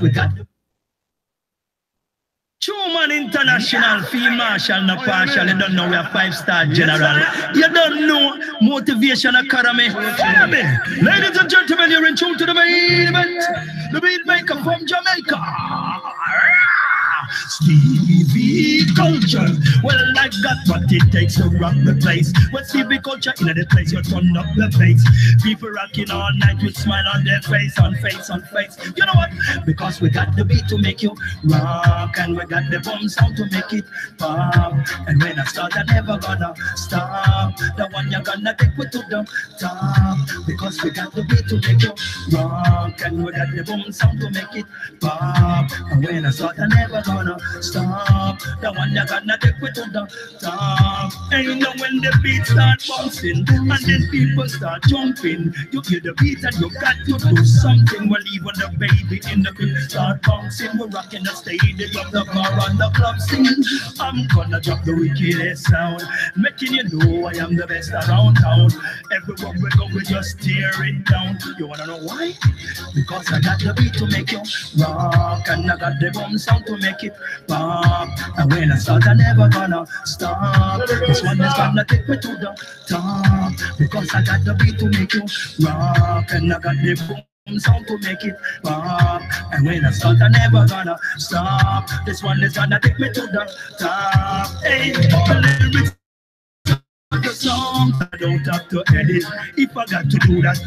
We got Truman International, Field Marshal, no partial. You don't know we are 5-star general. You don't know Motivation Academy. Follow me. Ladies and gentlemen, you're in tune to the main event. The beat maker from Jamaica. Stevie Culture. Well, I got what it takes to rock the place. When Stevie Culture in the place, you turn up the bass. People rocking all night with smile on their face, on face, on face. You know what? Because we got the beat to make you rock, and we got the boom sound to make it pop. And when I start, I'm never gonna stop. The one you're gonna take me to the top. Because we got the beat to make you rock, and we got the boom sound to make it pop. And when I start, I'm never gonna stop. The one you're gonna take me to the top. And you know when the beat start bouncing, and then people start jumping, you hear the beat and you got to do something. Well, even the baby in the crib start bouncing. We're rocking the stadium, the bar and the club scene. I'm gonna drop the wickedest sound, making you know I am the best around town. Everywhere we go, we just tear it down. You wanna know why? Because I got the beat to make you rock, and I got the boom sound to make it pop. And when I start, I'm never gonna stop. This one is gonna take me to the top. Because I got the beat to make you rock, and I got the boom sound to make it pop. And when I start, I'm never gonna stop. This one is gonna take me to the top. Hey, the lyrics, the song, I don't have to edit. If I got to do that,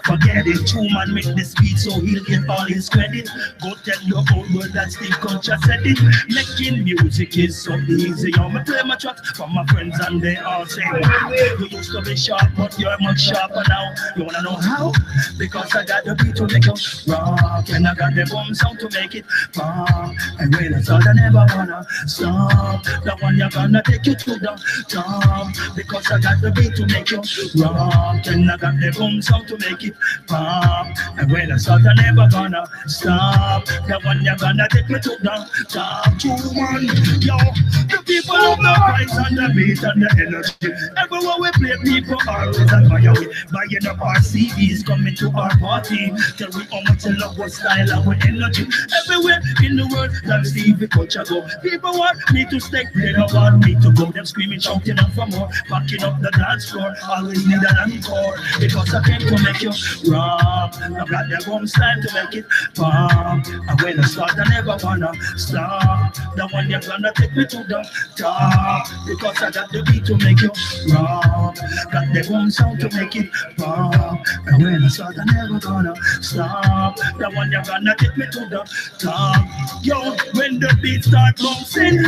forget it. Truman make this beat so he'll get all his credit. Go tell your old world that Steve Culture said it. Making music is so easy. I'm play my tracks for my friends and they all say, wow, you used to be sharp, but you're much sharper now. You wanna know how? Because I got the beat to make you rock, and I got the boom sound to make it pop. And when I start, I never wanna stop. The one you're gonna take you to the top. Because I got the beat to make you rock, and I got the boom sound to make it pop. And when I start, I'm never gonna stop. The one you're gonna take me to the top. Truman, yo, the people love the vibes and the beat and the energy. Everywhere we play, people always admire we. Buying up our CDs, coming to our party. Tell we how much they love our style and our energy. Everywhere in the world, that Stevie Culture go. People want me to stay, they don't want me to go. Them screaming, shouting out for more. Backing up the dance floor, always need an encore. Because I came to make you rock, I got the boom style to make it pop. And when I start, I never wanna stop. The one you're gonna take me to the top. Because I got the beat to make you rock, got the boom sound to make it pop. And when I start, I never gonna stop. The one you're gonna take me to the top. Yo, when the beat start bouncing,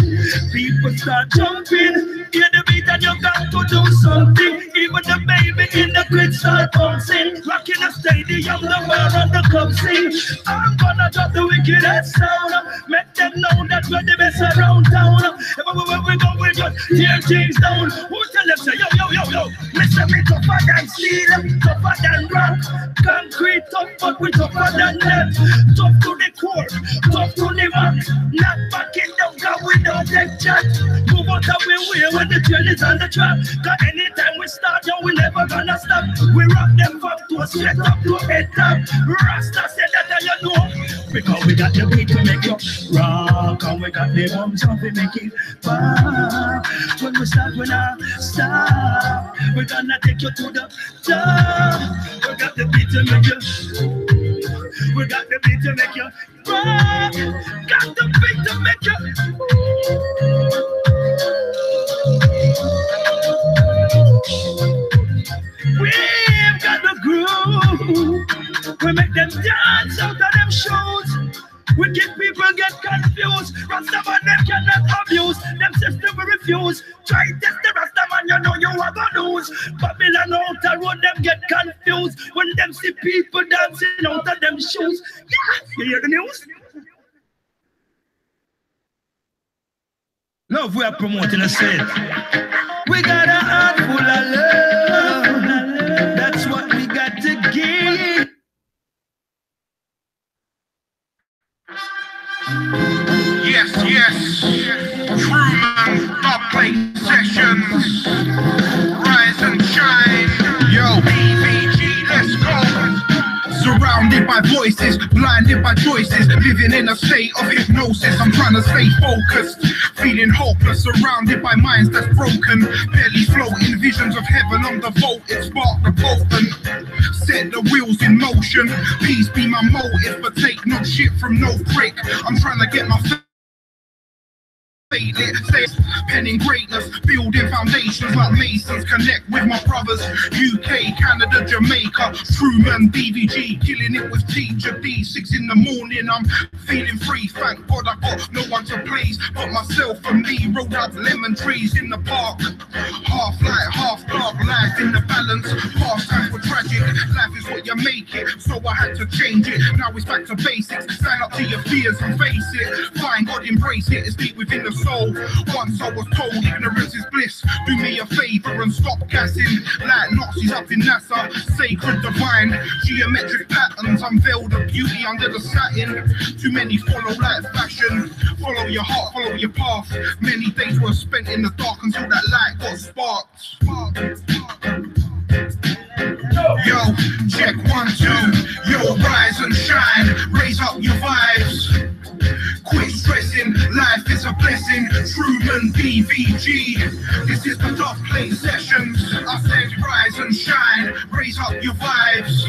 people start jumping. Hear the beat and you got to do something. Even the baby in the crib start bouncing. Rocking the stadium, the bar and the club scene. I'm gonna drop the wickedest sound. Make them know that we're the best around town. Everywhere we go, we just tear things down. Who tell them say, yo, yo, yo, yo, listen, me tougher than steel, tougher than rock. Concrete tough, but we tougher than that. Tough to the core, tough to the max. Not backing down, cause we don't take chat. Move out of the way when the train is on the track. Cause anytime we start, yo, we never gonna stop. We rock them from to a straight up to head top. Rasta said that you know. Because we got the beat to make you rock, and we got the boom sound to make it pop. When we start, we not stop. We're gonna take you to the top. We got the beat to make you. We got the beat to make you rock. Got the beat to make you. We've got the groove. We make them dance out of them shoes. We get people get confused. Rastaman them cannot abuse. Them system we refuse. Try test the Rastaman, you know you are gonna lose. Babylon out the road, them get confused. When them see people dancing out of them shoes. Yeah, you hear the news? Love we are promoting a set. We got a heart full of love. That's what we got to give. Yes, yes. Truman Upplay Sessions. Rise and shine. Yo, BVG, let's go. Surrounded by My voice is blinded by choices, living in a state of hypnosis. I'm trying to stay focused, feeling hopeless, surrounded by minds that's broken. Barely floating, visions of heaven on the voltage, spark the potent. Set the wheels in motion, peace be my motive, but take no shit from no prick. I'm trying to get my penning greatness, building foundations like masons. Connect with my brothers, UK, Canada, Jamaica, Truman, DVG, killing it with Teacher D. 6 in the morning, I'm feeling free. Thank God I got no one to please but myself and me. Rolled up lemon trees in the park, half light, half dark, life in the balance. Past times were tragic, life is what you make it, so I had to change it. Now it's back to basics, stand up to your fears and face it. Find God, embrace it, it's deep within the soul. Once I was told ignorance is bliss. Do me a favor and stop gassing like Nazis up in NASA. Sacred divine geometric patterns unveil the beauty under the satin. Too many follow like fashion. Follow your heart, follow your path. Many days were spent in the dark until that light got sparked. Yo, check 1, 2. Yo, rise and shine. Raise up your vibes. Quit stressing, life is a blessing. Truman, DVG. This is the Dove Play Sessions. I said rise and shine, raise up your vibes.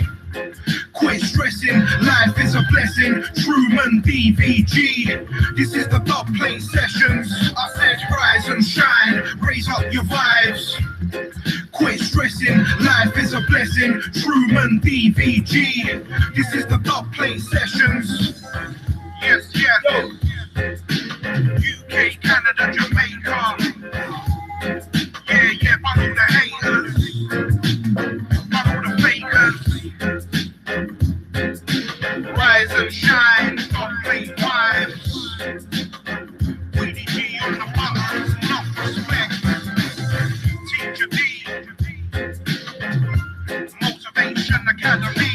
Quit stressing, life is a blessing. Truman, DVG. This is the Dove Play Sessions. I said rise and shine, raise up your vibes. Quit stressing, life is a blessing. Truman, DVG. This is the Dove Play Sessions. Yes, yes. UK, Canada, Jamaica. Yeah, yeah, follow the haters. Follow the fakers. Rise and shine, don't play vibes. Weedy G on the buttons, enough respect. Teacher D. Motivation Academy.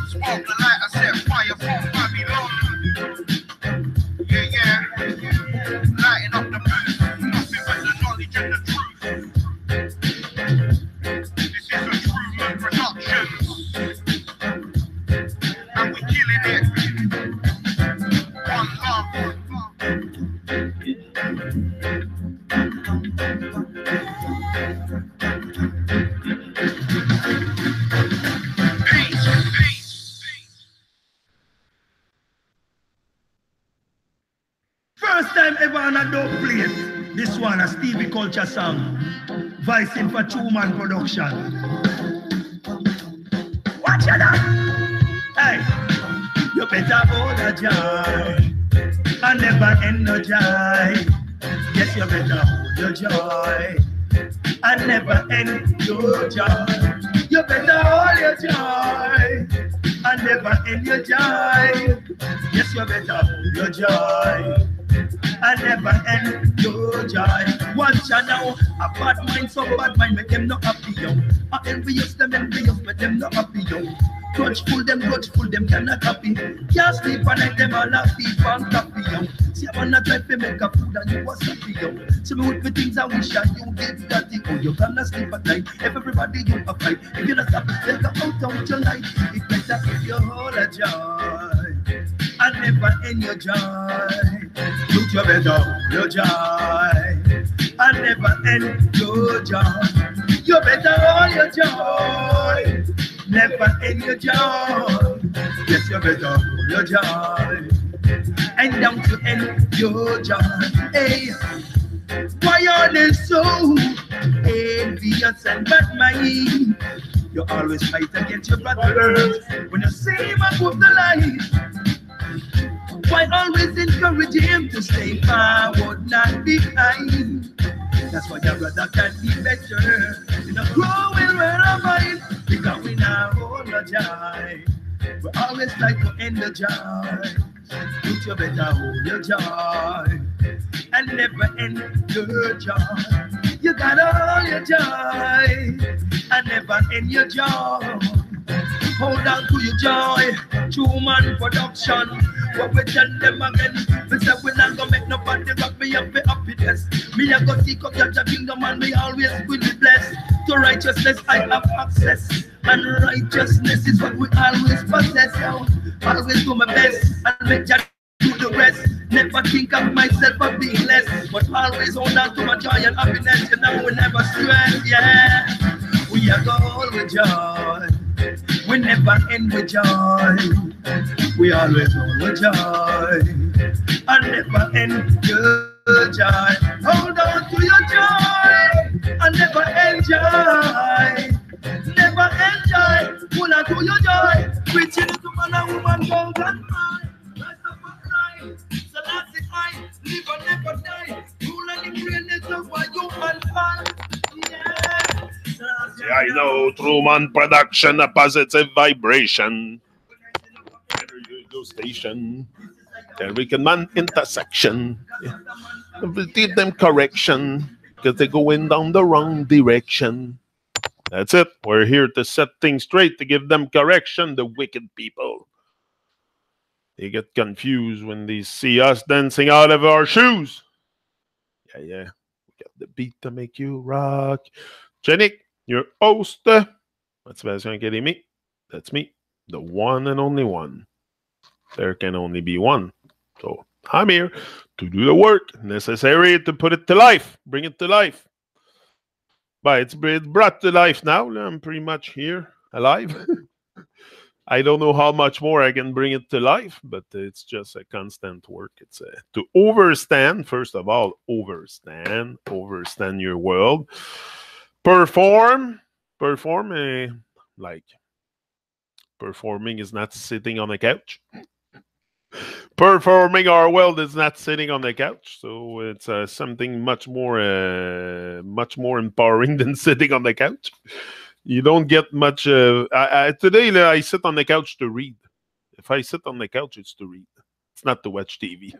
Spark the light, I set fire from Babylon. Yeah, yeah. Lighting up the booth, nothing but the knowledge and the truth. This is a Truman Productions. And we killing it. One love. First time ever on a dope plate. This one, a Stevie Culture song. Voicing for Truman Production. Watch it out! Hey! You better hold a joy and never end no joy. Yes, you better hold your joy and never end your joy. You better hold your joy and never end your joy. Yes, you better hold your joy and never end your joy. Watch out now, a bad mind, so bad mind, make them not happy, yo. A envious, make them not happy, yo. Grudgeful, them cannot happy. Can't sleep at night, them all have beef and coffee, yo. See, I wanna try to make a food and you was happy, yo. See me with the things I wish that you did that, oh, you cannot sleep at night. If everybody you a fight, if you not stop, take out your life. It's better if you hold a joy and never end your joy. Look, you better hold your joy and never end your joy. You better hold your joy, never end your joy. Yes, you better hold your joy and down to end your joy. Hey, why are they so envious and bad mind? You always fight against your brothers when you see him above the light. Why always encourage him to stay forward, not behind? That's why your brother can be better in a growing world of mine. Because we now hold a joy. We always like to end the joy. But you better hold your joy and never end your joy. You gotta hold your joy and never end your joy. Hold on to your joy. Truman Production. What we tell them again? We say we not gonna make nobody rock me up for happiness. Me a go seek up your kingdom and me always will be blessed. To righteousness I have access, and righteousness is what we always possess. Yo. Always do my best and make Jah do the rest. Never think of myself as being less, but always hold on to my joy and happiness. You know we never stress, yeah. We are all with joy. We never end with joy. We always all with joy. And never end your joy. Hold on to your joy and never enjoy. Never enjoy. Hold on to your joy. Preaching to man and woman, gold and mine. Rise up and cry. So that's it, I live and never die. Rule and the greatness of what you and I. Yeah. Yeah, I know, Truman Production, a positive vibration. Radio station. American Man intersection. Yeah. We give them correction because they're going down the wrong direction. That's it. We're here to set things straight, to give them correction, the wicked people. They get confused when they see us dancing out of our shoes. Yeah, yeah. We got the beat to make you rock. Jenny, your host. What's Sebastian Academy? That's me, the one and only one. There can only be one. So I'm here to do the work necessary to put it to life, bring it to life. But it's brought to life now. I'm pretty much here, alive. I don't know how much more I can bring it to life, but it's just a constant work. It's to overstand, first of all, overstand your world. Perform, like performing is not sitting on a couch. Performing our world is not sitting on the couch, so it's something much more empowering than sitting on the couch. You don't get much. Today, I sit on the couch to read. If I sit on the couch, it's to read. It's not to watch TV,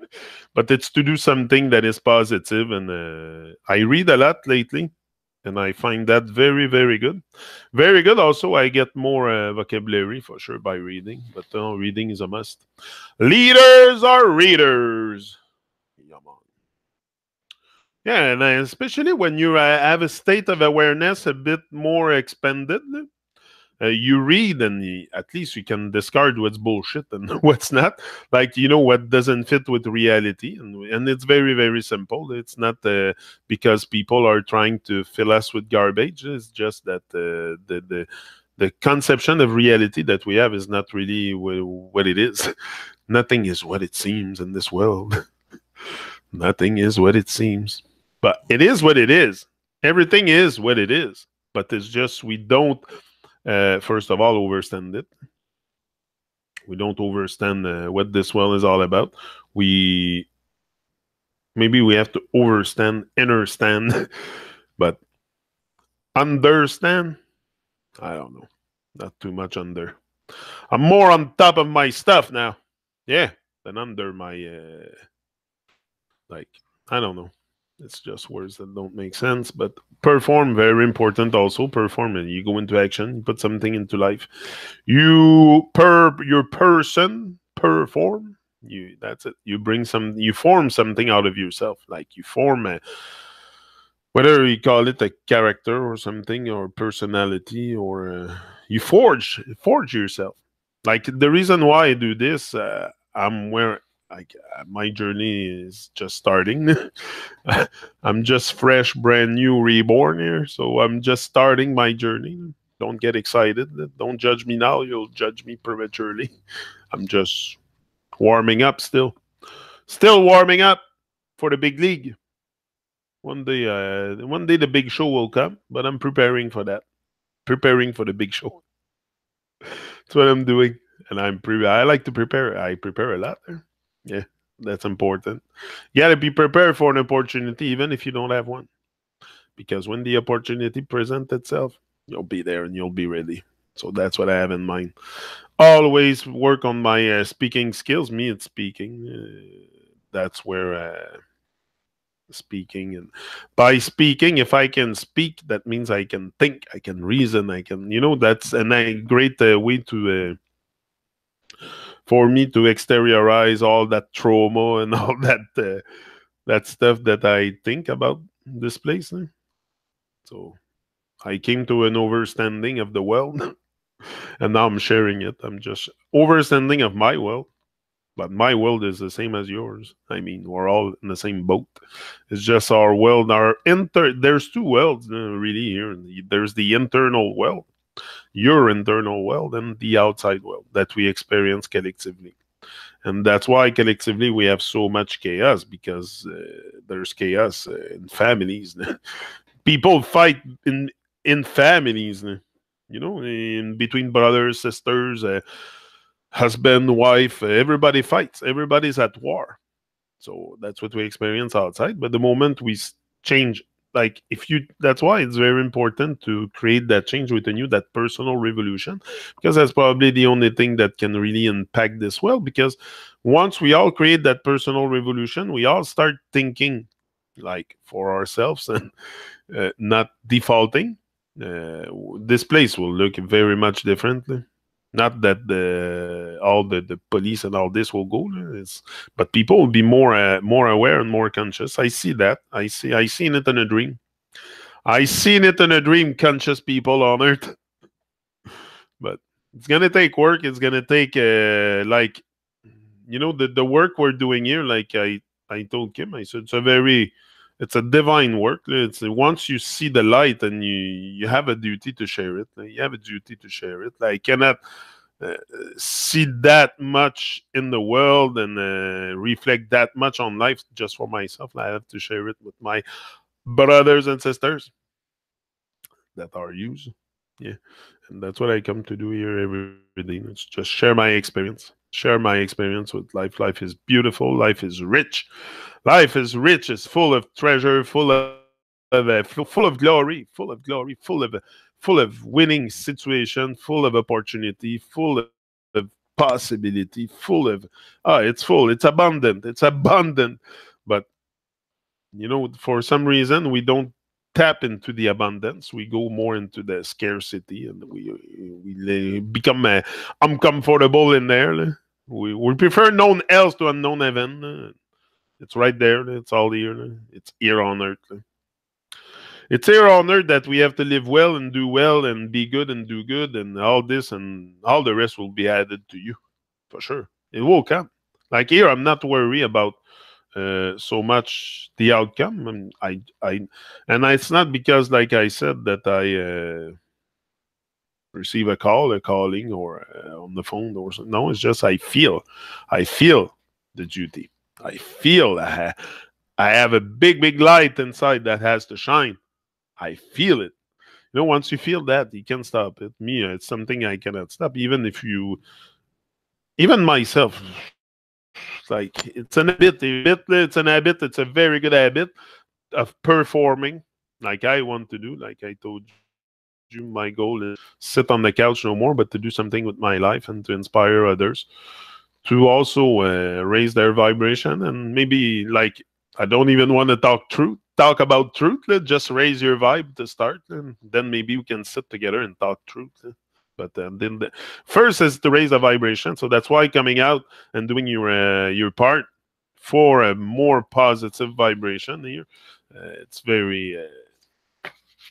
but it's to do something that is positive. And I read a lot lately, and I find that very, very good. Very good. Also, I get more vocabulary for sure by reading, but reading is a must. Leaders are readers. Yeah, and especially when you have a state of awareness a bit more expanded, you read and at least you can discard what's bullshit and what's not. Like, you know, what doesn't fit with reality. And it's very, very simple. It's not because people are trying to fill us with garbage. It's just that the conception of reality that we have is not really what it is. Nothing is what it seems in this world. Nothing is what it seems. But it is what it is. Everything is what it is. But it's just we don't, first of all, overstand it. We don't overstand what this world is all about. Maybe we have to understand, but understand, I don't know. Not too much under. I'm more on top of my stuff now. Yeah, than under my, like, I don't know. It's just words that don't make sense. But perform, very important also. Perform, and you go into action. You put something into life. Your person, perform. That's it. You form something out of yourself. Like you form whatever you call it, a character or something, or personality, or you forge yourself. Like the reason why I do this, I'm where. My journey is just starting. I'm just fresh, brand new, reborn here. So I'm just starting my journey. Don't get excited. Don't judge me now. You'll judge me prematurely. I'm just warming up still. Still warming up for the big league. One day the big show will come, but I'm preparing for that. Preparing for the big show. That's what I'm doing. And I like to prepare. I prepare a lot there. Yeah, that's important. You got to be prepared for an opportunity, even if you don't have one. Because when the opportunity presents itself, you'll be there and you'll be ready. So that's what I have in mind. Always work on my speaking skills. Me, it's speaking. That's where speaking. And by speaking, if I can speak, that means I can think, I can reason, I can, that's a great way to for me to exteriorize all that trauma and all that stuff that I think about this place. So I came to an overstanding of the world, and now I'm sharing it. I'm just overstanding of my world, but my world is the same as yours. I mean, we're all in the same boat. It's just our world, there's two worlds really here. There's the internal world, your internal world, and the outside world that we experience collectively. And that's why collectively we have so much chaos, because there's chaos in families. People fight in families, in between brothers, sisters, husband, wife. Everybody fights. Everybody's at war. So that's what we experience outside. But the moment we change, like if you, that's why it's very important to create that change within you, that personal revolution, because that's probably the only thing that can really impact this world. Because once we all create that personal revolution, we all start thinking like for ourselves and not defaulting. This place will look very much differently. Not that all the police and all this will go, but people will be more aware and more conscious. I see that. I seen it in a dream. I seen it in a dream. Conscious people on Earth, but it's gonna take work. It's gonna take like the work we're doing here. Like I told Kim, I said it's a divine work. It's once you see the light and you have a duty to share it. You have a duty to share it. Like, I cannot see that much in the world and reflect that much on life just for myself. I have to share it with my brothers and sisters that are used. Yeah. And that's what I come to do here every day. It's just share my experience. Share my experience with life. Life is beautiful. Life is rich. Life is rich. It's full of treasure, full of glory, full of winning situation, full of opportunity, full of possibility, full of it's full. It's abundant. It's abundant. But for some reason we don't tap into the abundance. We go more into the scarcity, and we become uncomfortable in there. We prefer known else to unknown heaven. It's right there. It's all here. It's here on earth. It's here on earth that we have to live well and do well and be good and do good, and all this and all the rest will be added to you for sure. It will come. Like here, I'm not worried about so much the outcome. And it's not because, like I said, that I receive a call, a calling, or on the phone or something. No, it's just I feel the duty. I feel I have a big light inside that has to shine. I feel it. Once you feel that, you can't stop it. Me, it's something I cannot stop. Even myself, like it's an habit. It's an habit. It's a very good habit of performing like I want to do. Like I told you, my goal is sit on the couch no more, but to do something with my life and to inspire others to also raise their vibration. And maybe, like, I don't even want to talk about truth. Let's just raise your vibe to start, and then maybe we can sit together and talk truth. But then first is to raise the vibration. So that's why coming out and doing your part for a more positive vibration here, it's very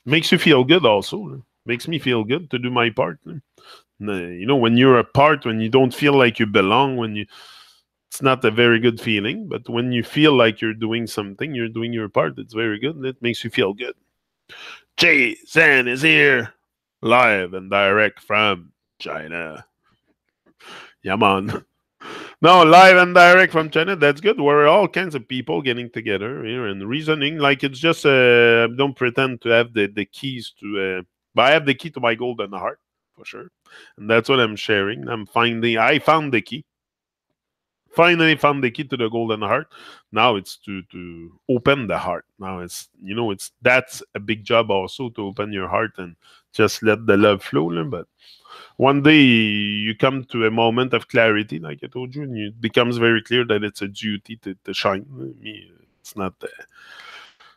makes you feel good. Also makes me feel good to do my part. When you're apart, when you don't feel like you belong, it's not a very good feeling. But when you feel like you're doing something, you're doing your part, it's very good. It makes you feel good. Jay Zan is here, live and direct from China. Yeah, man. No, live and direct from China. That's good. We're all kinds of people getting together here and reasoning. Like, it's just, I don't pretend to have the keys to, but I have the key to my golden heart, for sure. And that's what I'm sharing. I found the key. Finally found the key to the golden heart. Now it's to open the heart. Now that's a big job also, to open your heart and just let the love flow. But one day you come to a moment of clarity, like I told you, and it becomes very clear that it's a duty to shine. It's not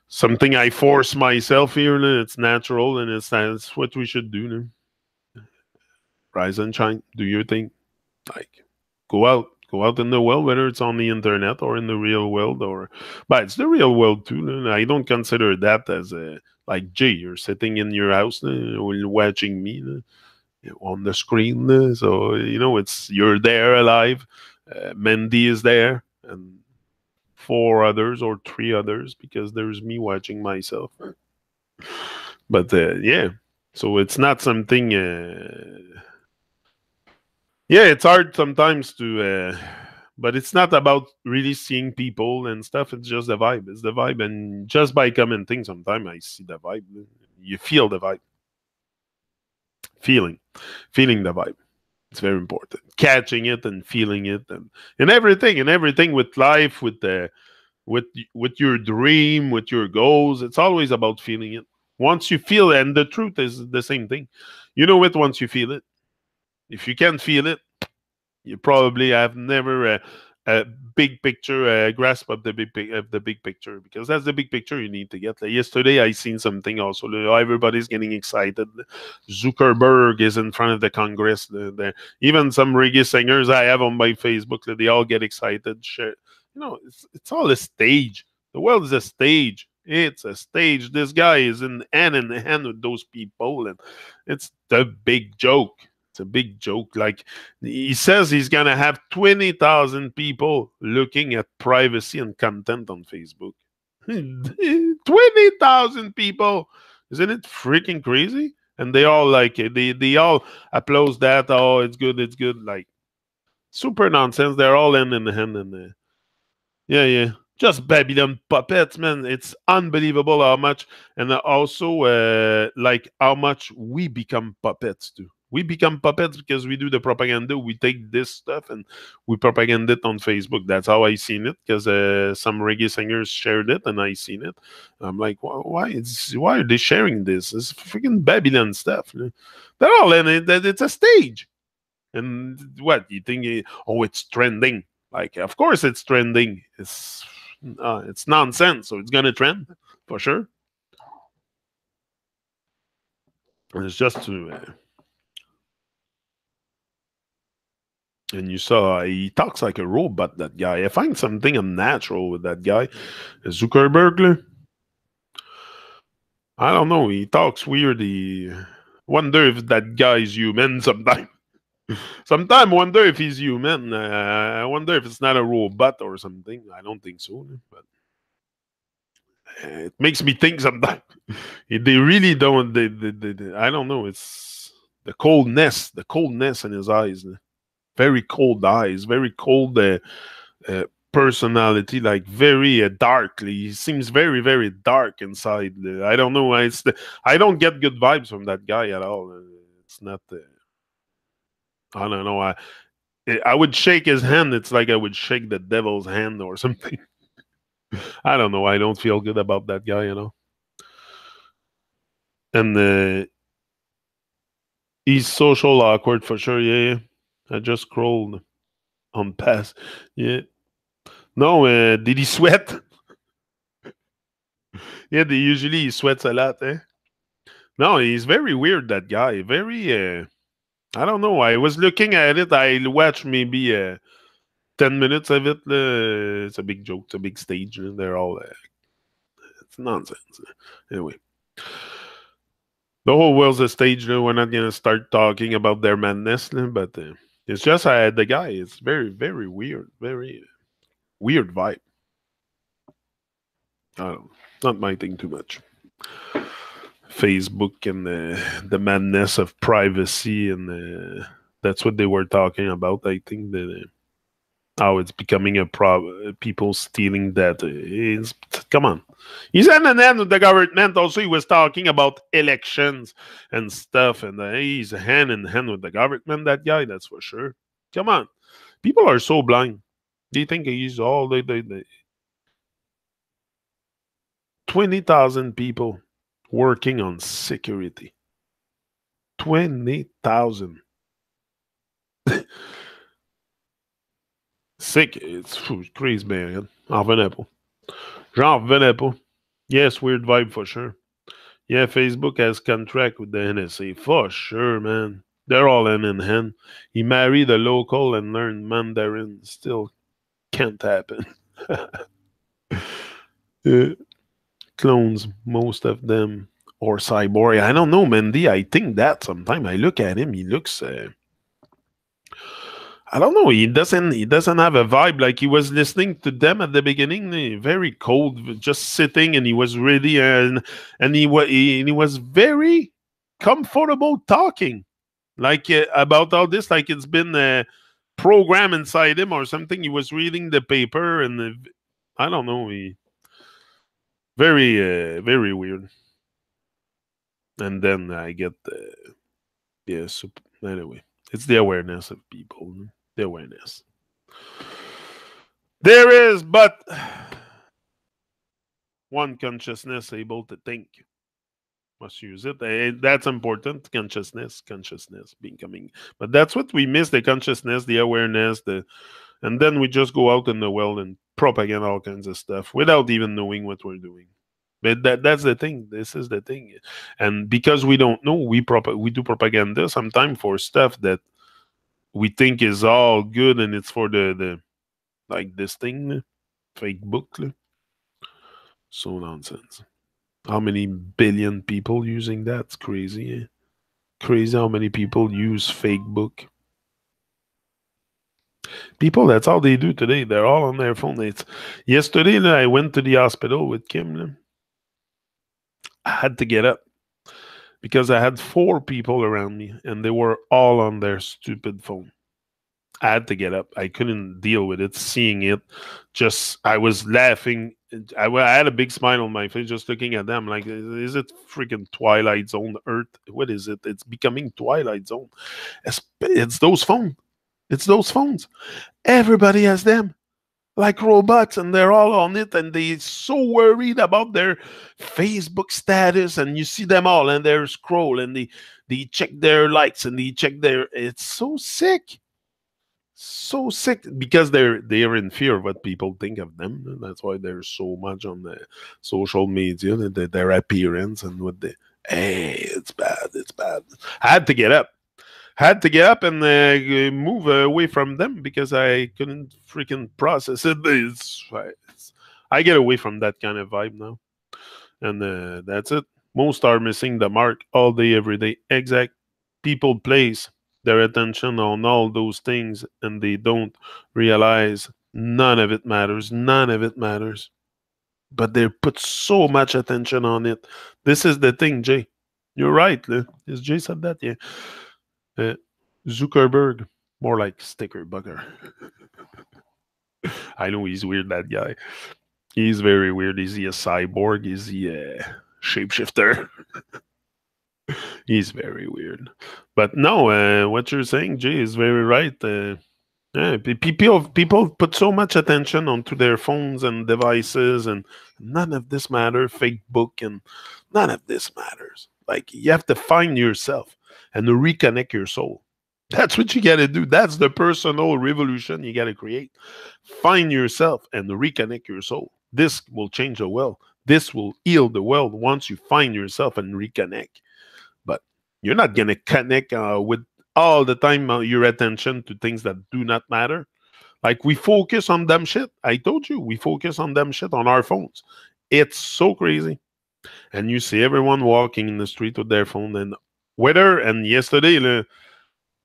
something I force myself here. It's natural, and it's what we should do. Rise and shine. Do your thing. Like, Go out in the world, whether it's on the internet or in the real world, but it's the real world too. I don't consider that as like Jay. You're sitting in your house watching me on the screen, so it's you're there alive. Mendy is there, and four others or three others because there's me watching myself. But yeah, so it's not something. Yeah, it's hard sometimes to, but it's not about really seeing people and stuff. It's just the vibe. It's the vibe, and just by commenting, sometimes I see the vibe. You feel the vibe, feeling the vibe. It's very important. Catching it and feeling it, and everything with life, with the with your dream, with your goals. It's always about feeling it. Once you feel it, and the truth is the same thing. You know it once you feel it. If you can't feel it, you probably have never a big picture, grasp of the big picture, because that's the big picture you need to get. Like yesterday, I seen something also. Everybody's getting excited. Zuckerberg is in front of the Congress. Even some reggae singers I have on my Facebook, they all get excited. Share. It's all a stage. The world is a stage. It's a stage. This guy is in hand with those people, and it's the big joke. It's a big joke. Like he says, he's gonna have 20,000 people looking at privacy and content on Facebook. 20,000 people. Isn't it freaking crazy? And they all like it. They all applaud that. Oh, it's good. It's good. Like super nonsense. They're all in the hand in there. Yeah. Just Babylon puppets, man. It's unbelievable how much, and also like how much we become puppets too. We become puppets because we do the propaganda. We take this stuff and we propaganda it on Facebook. That's how I seen it, because some reggae singers shared it and I seen it. I'm like, why are they sharing this? It's freaking Babylon stuff. They're all in it. It's a stage. And what you think? Oh, it's trending. Like, of course it's trending. It's nonsense, so it's gonna trend for sure. And it's just to. And you saw he talks like a robot. That guy. I find something unnatural with that guy, Zuckerberg. I don't know. He talks weird. He wonder if that guy is human. Sometimes wonder if he's human. I wonder if it's not a robot or something. I don't think so, but it makes me think sometimes. They really don't. I don't know. It's the coldness in his eyes. Very cold eyes, very cold personality, like very darkly. He seems very, very dark inside. I don't know. I don't get good vibes from that guy at all. It's not. I don't know. I would shake his hand. It's like I would shake the devil's hand or something. I don't know. I don't feel good about that guy. And he's social awkward for sure. Yeah. I just scrolled on past. Yeah. No, did he sweat? Yeah, usually he sweats a lot, eh? No, he's very weird, that guy. Very, I don't know. I was looking at it. I watched maybe 10 minutes of it. It's a big joke. It's a big stage. They're all, it's nonsense. Anyway. The whole world's a stage. We're not going to start talking about their madness, but it's just the guy. It's very, very weird. Very weird vibe. I don't know. Not my thing too much. Facebook and the madness of privacy, and that's what they were talking about. I think that how it's becoming a problem. People stealing data. Come on. He's hand in hand with the government. Also, he was talking about elections and stuff, and he's hand in hand with the government. That guy, that's for sure. Come on. People are so blind. They think he's all 20,000 people working on security. 20,000. Sick. It's crazy, man. J'en revenais pas. J'en revenais pas. Yes, weird vibe for sure. Yeah, Facebook has contract with the NSA for sure, man. They're all in hand. He married a local and learned Mandarin. Still can't happen. Uh, Clones, most of them, or cyborg. I don't know, Mendy. I think that sometimes I look at him, he looks. I don't know. He doesn't. He doesn't have a vibe like he was listening to them at the beginning. Very cold, just sitting, and he was ready, and he was very comfortable talking, like about all this, like it's been a program inside him or something. He was reading the paper, and I don't know. He very weird. And then I get yeah. So anyway, it's the awareness of people. The awareness. There is but one consciousness able to think. Must use it. That's important. Consciousness becoming. But that's what we miss: the consciousness, the awareness, and then we just go out in the world and propagate all kinds of stuff without even knowing what we're doing. But that's the thing. This is the thing. And because we don't know, we do propaganda sometimes for stuff that we think is all good, and it's for the like this thing, fake book. So nonsense. How many billion people using that? It's crazy. Eh? Crazy how many people use fake book. People, that's all they do today. They're all on their phone. Yesterday, I went to the hospital with Kim. I had to get up because I had 4 people around me and they were all on their stupid phone. I had to get up. I couldn't deal with it, seeing it. Just, I was laughing. I had a big smile on my face just looking at them. Like, is it freaking Twilight Zone Earth? What is it? It's becoming Twilight Zone. It's those phones. It's those phones. Everybody has them. Like robots, and they're all on it, and they're so worried about their Facebook status, and you see them all, and they're scroll, and they check their likes, and they check their. It's so sick, because they're in fear of what people think of them. And that's why they're so much on the social media, their appearance, and what they. Hey, it's bad. It's bad. I had to get up. And move away from them because I couldn't freaking process it. I get away from that kind of vibe now, and that's it. Most are missing the mark all day, every day. Exact. People place their attention on all those things, and they don't realize none of it matters. None of it matters. But they put so much attention on it. This is the thing, Jay. You're right. Is Jay said that? Yeah. Zuckerberg, more like sticker bugger. I know he's weird, that guy. He's very weird. Is he a cyborg? Is he a shapeshifter? He's very weird. But no, what you're saying, Jay, is very right. Yeah, people put so much attention onto their phones and devices, and none of this matters. Fake book, and none of this matters. Like, you have to find yourself and reconnect your soul. That's what you got to do. That's the personal revolution you got to create. Find yourself and reconnect your soul. This will change the world. This will heal the world once you find yourself and reconnect. But you're not going to connect with all the time your attention to things that do not matter. Like, we focus on dumb shit. I told you, we focus on dumb shit on our phones. It's so crazy. And you see everyone walking in the street with their phone. And yesterday,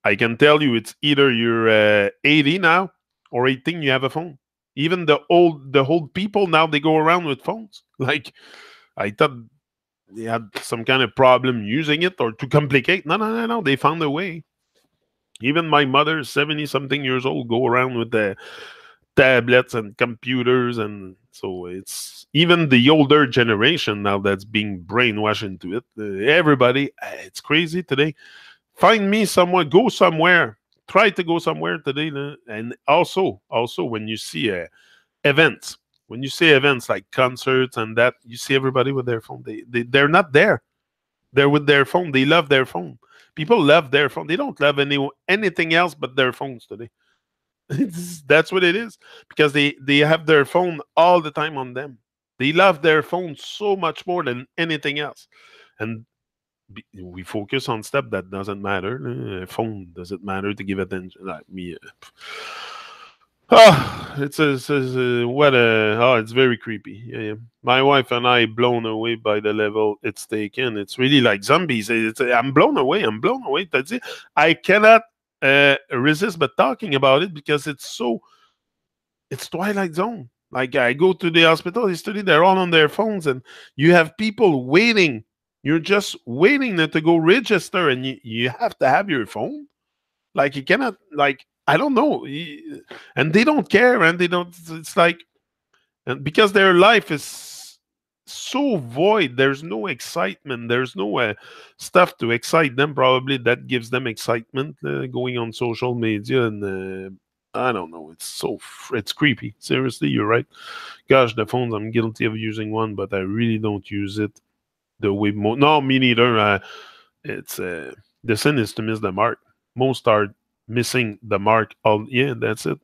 I can tell you, it's either you're 80 now or 18, you have a phone. Even the old people now, they go around with phones. Like, I thought they had some kind of problem using it or to complicate. No. They found a way. Even my mother, 70-something years old, go around with the tablets and computers. And so it's even the older generation now that's being brainwashed into it. Everybody, it's crazy today. Find me somewhere, go somewhere, try to go somewhere today. And also when you see events, like concerts and that, you see everybody with their phone. They're not there. They're with their phone. They love their phone. People love their phone. They don't love anything else but their phones today. That's what it is, because they have their phone all the time on them. They love their phone so much more than anything else. And we focus on stuff that doesn't matter. Phone doesn't matter to give attention. Like me. It's very creepy. Yeah, yeah. My wife and I blown away by the level it's taken. It's really like zombies. I'm blown away. I'm blown away. That's it. I cannot resist but talking about it because it's Twilight Zone. Like I go to the hospital yesterday, they're all on their phones, and you have people waiting. You're just waiting to go register, and you have to have your phone. Like you cannot, like I don't know, and they don't care, and they don't. It's like, and because their life is so void, there's no excitement, there's no stuff to excite them. Probably that gives them excitement going on social media and. I don't know. It's creepy. Seriously, you're right. Gosh, the phones. I'm guilty of using one, but I really don't use it the way. No, me neither. It's the sin is to miss the mark. Most are missing the mark. Yeah, that's it.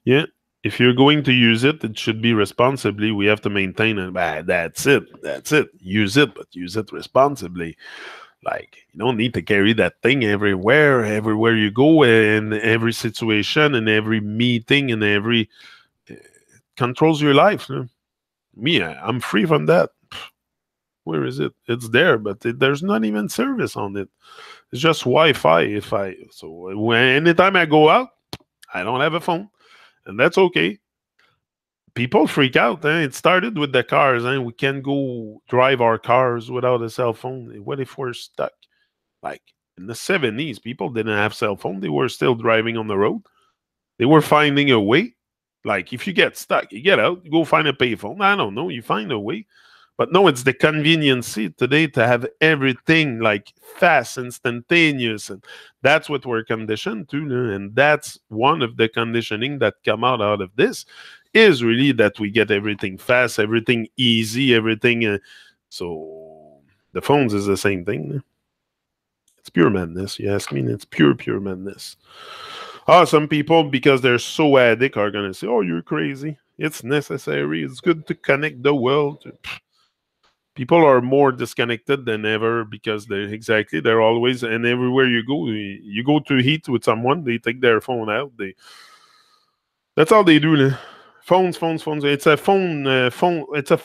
Yeah, if you're going to use it, it should be responsibly. We have to maintain it. That's it. That's it. Use it, but use it responsibly. Like you don't need to carry that thing everywhere you go, in every situation, in every meeting, in every controls your life. Huh? Me, I'm free from that. Where is it? It's there, but there's not even service on it. It's just Wi-Fi. Anytime I go out, I don't have a phone, and that's okay. People freak out. It started with the cars, and we can't go drive our cars without a cell phone. What if we're stuck? Like in the 70s, people didn't have cell phone. They were still driving on the road. They were finding a way. Like if you get stuck, you get out, you go find a payphone. I don't know. You find a way. But no, it's the convenience today to have everything like fast, instantaneous, and that's what we're conditioned to. And that's one of the conditioning that come out of this is really that we get everything fast, everything easy, everything. So the phones is the same thing. It's pure madness. You ask me, it's pure madness. Some people, because they're so addict, are gonna say, "Oh, you're crazy." It's necessary. It's good to connect the world. People are more disconnected than ever because they're always, and everywhere you go to eat with someone, they take their phone out. That's all they do. Phones. It's a phone. It's a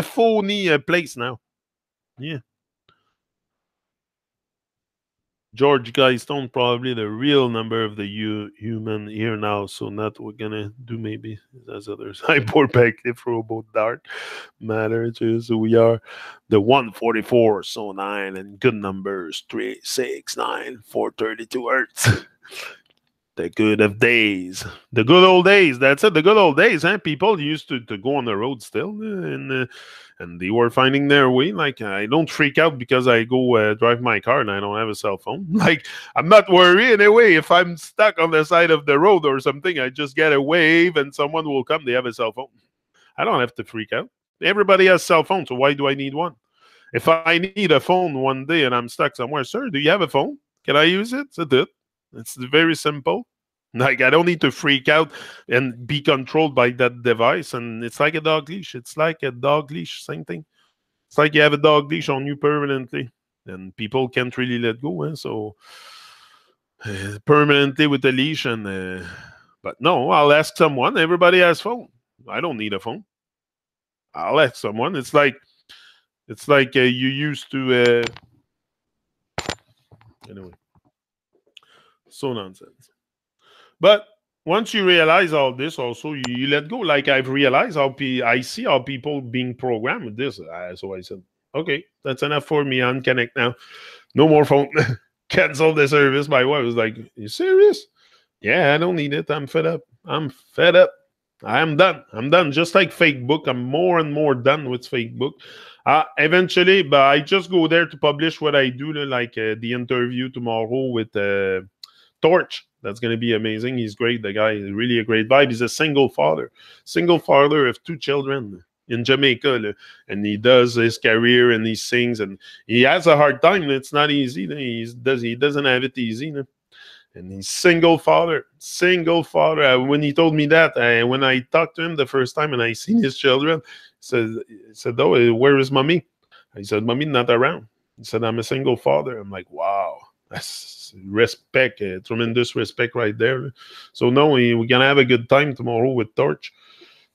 phony place now. Yeah. George Guystone, probably the real number of the human here now. So not we're gonna do maybe as others. Hyperactive robot dark matter too. So we are the 144, so 9 and good numbers 3, 6, 9, 432 hertz. The good of days, the good old days. That's it. The good old days, huh? People used to go on the road still, and they were finding their way. Like I don't freak out because I go drive my car and I don't have a cell phone. Like I'm not worried anyway. If I'm stuck on the side of the road or something, I just get a wave and someone will come. They have a cell phone. I don't have to freak out. Everybody has cell phone, so why do I need one? If I need a phone one day and I'm stuck somewhere, sir, do you have a phone? Can I use it? That's it. It's very simple. Like I don't need to freak out and be controlled by that device. And it's like a dog leash. It's like a dog leash. Same thing. It's like you have a dog leash on you permanently, and people can't really let go. So permanently with a leash, and but no, I'll ask someone. Everybody has phone. I don't need a phone. I'll ask someone. It's like you used to. Anyway, so nonsense. But once you realize all this, also you let go. Like I've realized I see how people being programmed with this. So I said, okay, that's enough for me. Unconnect now. No more phone. Cancel the service. My wife was like, you serious? Yeah, I don't need it. I'm fed up. I'm done. Just like Facebook, I'm more and more done with Facebook. Eventually, but I just go there to publish what I do, like the interview tomorrow with Torch. That's going to be amazing. He's great. The guy is really a great vibe. He's a single father of 2 children in Jamaica, and he does his career and he sings, and he has a hard time. It's not easy. He doesn't have it easy. And he's single father. When he told me that, when I talked to him the first time and I seen his children, he said, "Oh, where is mommy?" I said, Mommy not around. He said, I'm a single father. I'm like, wow, that's respect, tremendous respect right there. So no, we're gonna have a good time tomorrow with Torch.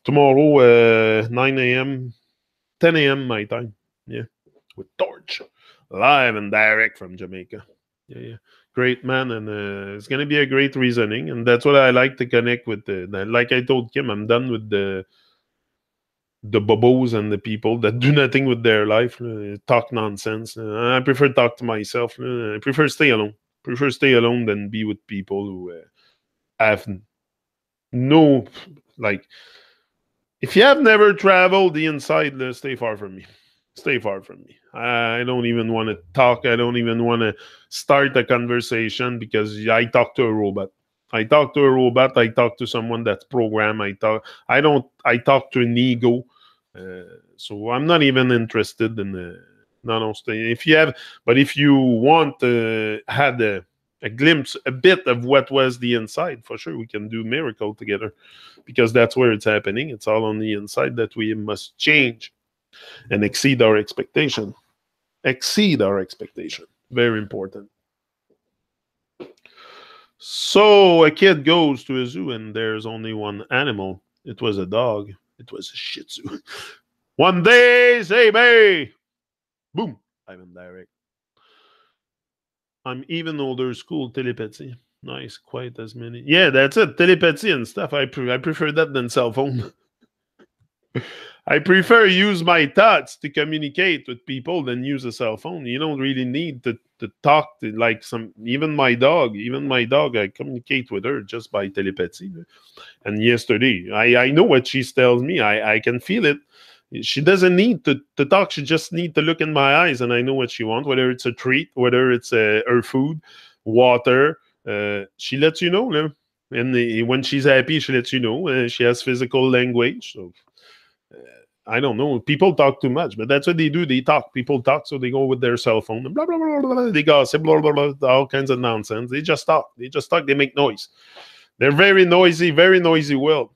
Tomorrow, 9 a.m., 10 a.m. my time. Yeah, with Torch, live and direct from Jamaica. Yeah, yeah. Great man, and it's gonna be a great reasoning, and that's what I like to connect with. Like I told Kim, I'm done with the bobos and the people that do nothing with their life, talk nonsense. I prefer talk to myself. I prefer stay alone. Prefer stay alone than be with people who have no like. If you have never traveled the inside, stay far from me. Stay far from me. I don't even want to talk. I don't even want to start a conversation because I talk to a robot. I talk to a robot. I talk to someone that's programmed. I don't. I talk to an ego. So I'm not even interested in the. No, no. Stay. If you have, but if you want had a glimpse, a bit of what was the inside, for sure we can do miracle together, because that's where it's happening. It's all on the inside that we must change and exceed our expectation. Exceed our expectation. Very important. So a kid goes to a zoo and there's only one animal. It was a dog. It was a Shih Tzu. One day, say bay. Boom. I'm in direct. I'm even older school telepathy. Nice, quite as many. Yeah, that's it. Telepathy and stuff. I prefer that than cell phone. I prefer use my thoughts to communicate with people than use a cell phone. You don't really need to talk to like some even my dog. Even my dog, I communicate with her just by telepathy. And yesterday, I know what she tells me. I can feel it. She doesn't need to talk. She just need to look in my eyes, and I know what she wants. Whether it's a treat, whether it's her food, water, she lets you know. No? And when she's happy, she lets you know. She has physical language. So I don't know. People talk too much, but that's what they do. They talk. People talk, so they go with their cell phone and blah blah blah blah. Blah. They gossip, blah, blah blah, all kinds of nonsense. They just talk. They just talk. They make noise. They're very noisy world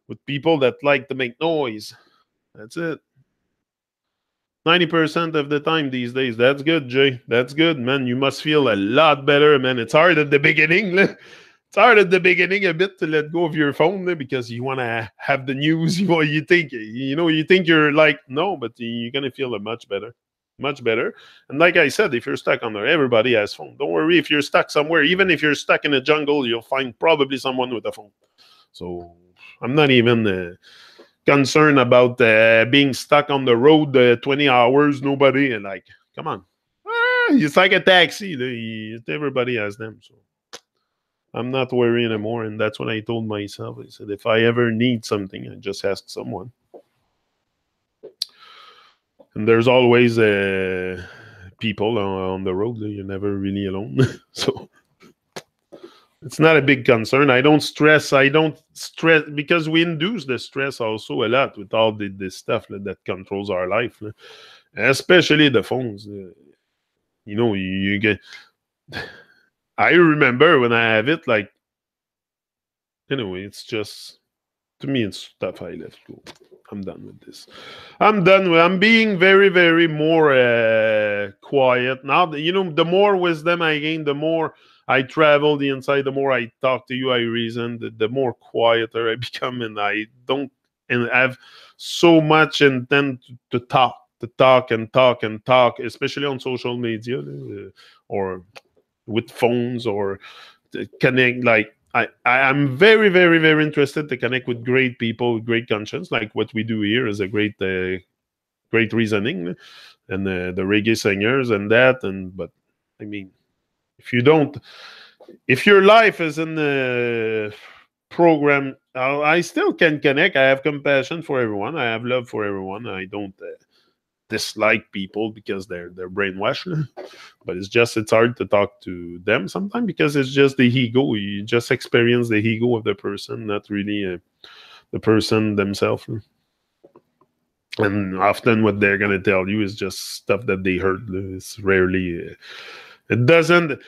with people that like to make noise. That's it. 90% of the time these days. That's good, Jay. That's good, man. You must feel a lot better, man. It's hard at the beginning. It's hard at the beginning a bit to let go of your phone because you want to have the news. You think you think you're like no, but you're gonna feel much better. And like I said, if you're stuck on there, everybody has phone. Don't worry if you're stuck somewhere. Even if you're stuck in a jungle, you'll find probably someone with a phone. So I'm not even concerned about being stuck on the road 20 hours. Nobody and like, come on, it's like a taxi. Everybody has them. So. I'm not worrying anymore, and that's what I told myself. I said, if I ever need something, I just ask someone. And there's always people on the road. You're never really alone. So it's not a big concern. I don't stress because we induce the stress also a lot with all this stuff that controls our life, especially the phones. You get. I remember when I have it, like, anyway, it's just, to me, it's stuff I left go. I'm done with this. I'm being very, very more quiet. Now, the more wisdom I gain, the more I travel the inside, the more I talk to you, I reason, the more quieter I become, and I don't and have so much intent to talk and talk, especially on social media or with phones or connect. Like I'm very, very, very interested to connect with great people, with great conscience, like what we do here is a great reasoning, and the reggae singers and that. But I mean, if your life is in the program, I still can connect. I have compassion for everyone. I have love for everyone. I don't dislike people because they're brainwashed. But it's hard to talk to them sometimes because it's just the ego. You just experience the ego of the person, not really the person themselves. And often what they're gonna tell you is just stuff that they heard. It's rarely. It doesn't.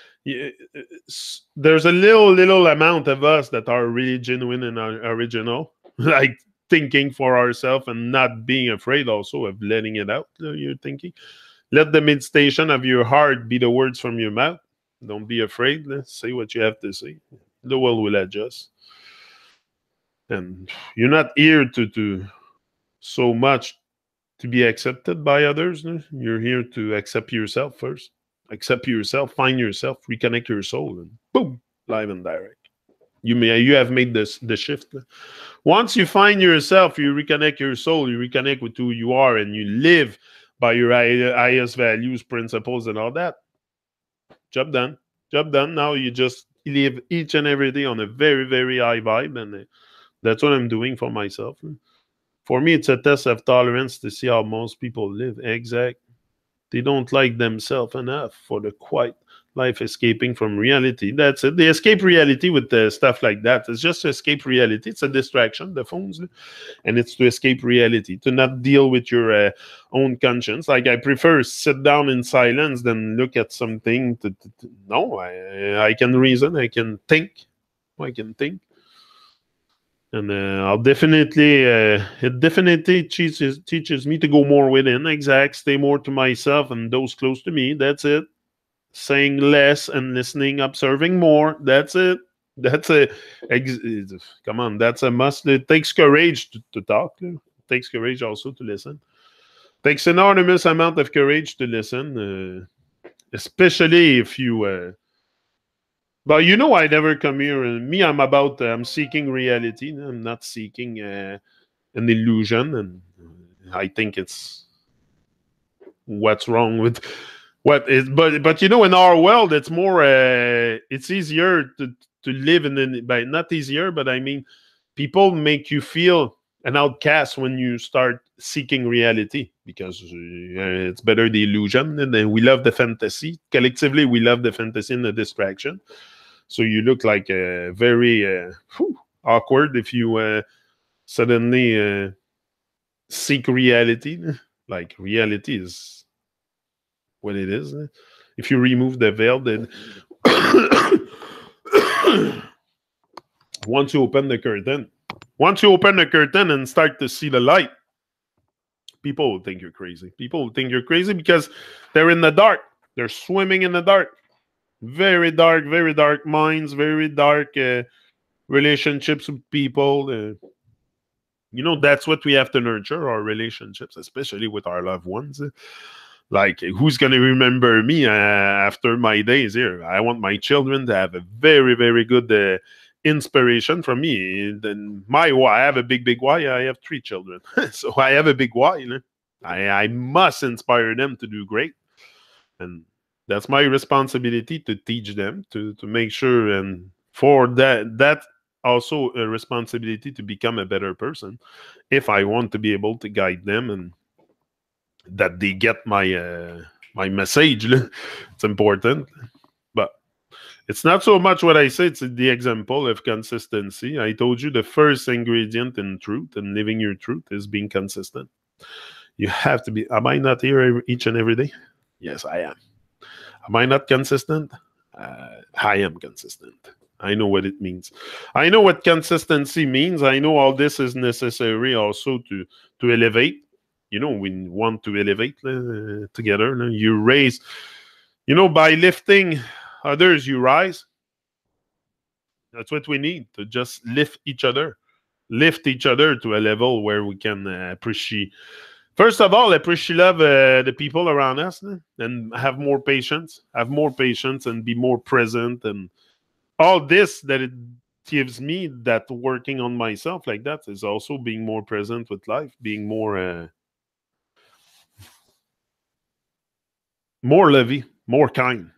There's a little amount of us that are really genuine and original. Like thinking for ourselves and not being afraid also of letting it out. You're thinking. Let the meditation of your heart be the words from your mouth. Don't be afraid. Say what you have to say. The world will adjust. And you're not here to so much to be accepted by others. You're here to accept yourself first. Accept yourself, find yourself, reconnect your soul, and boom, live and direct. You have made the shift. Once you find yourself, you reconnect your soul, you reconnect with who you are, and you live by your highest values, principles, and all that. Job done. Job done. Now you just live each and every day on a very, very high vibe, and that's what I'm doing for myself. For me, it's a test of tolerance to see how most people live. Exact. They don't like themselves enough for the quiet life escaping from reality. That's it. They escape reality with stuff like that. It's just to escape reality. It's a distraction, the phones. And it's to escape reality, to not deal with your own conscience. Like, I prefer sit down in silence than look at something. No, I can reason. I can think. I can think. And I'll definitely, it definitely teaches me to go more within, exact, stay more to myself and those close to me. That's it. Saying less and listening, observing more. That's it. That's a, come on, that's a must. It takes courage to talk. It takes courage also to listen. It takes an enormous amount of courage to listen, especially if you. But I never come here. Me, I'm seeking reality. I'm not seeking an illusion. And I think it's what's wrong with what is. But in our world, it's more. It's easier to live but not easier. But I mean, people make you feel an outcast when you start seeking reality because it's better the illusion. And then we love the fantasy. Collectively, we love the fantasy and the distraction. So you look like very awkward if you suddenly seek reality. Like, reality is what it is. If you remove the veil, then once you open the curtain and start to see the light, people will think you're crazy. People will think you're crazy because they're in the dark. They're swimming in the dark. Very dark minds, very dark relationships with people. That's what we have to nurture, our relationships, especially with our loved ones. Like, who's going to remember me after my days here? I want my children to have a very, very good inspiration from me. Then I have a big why. I have 3 children. So I have a big why. I must inspire them to do great. And that's my responsibility to teach them, to make sure, and for that also a responsibility to become a better person if I want to be able to guide them and that they get my message. It's important. But it's not so much what I say, it's the example of consistency. I told you the first ingredient in truth and living your truth is being consistent. You have to be. Am I not here each and every day? Yes, I am. Am I not consistent? I am consistent. I know what it means. I know what consistency means. I know all this is necessary also to elevate. We want to elevate together. You raise, by lifting others, you rise. That's what we need, to just lift each other to a level where we can appreciate. First of all, appreciate love the people around us, and have more patience and be more present, and all this that it gives me, that working on myself like that is also being more present with life, being more loving, more kind,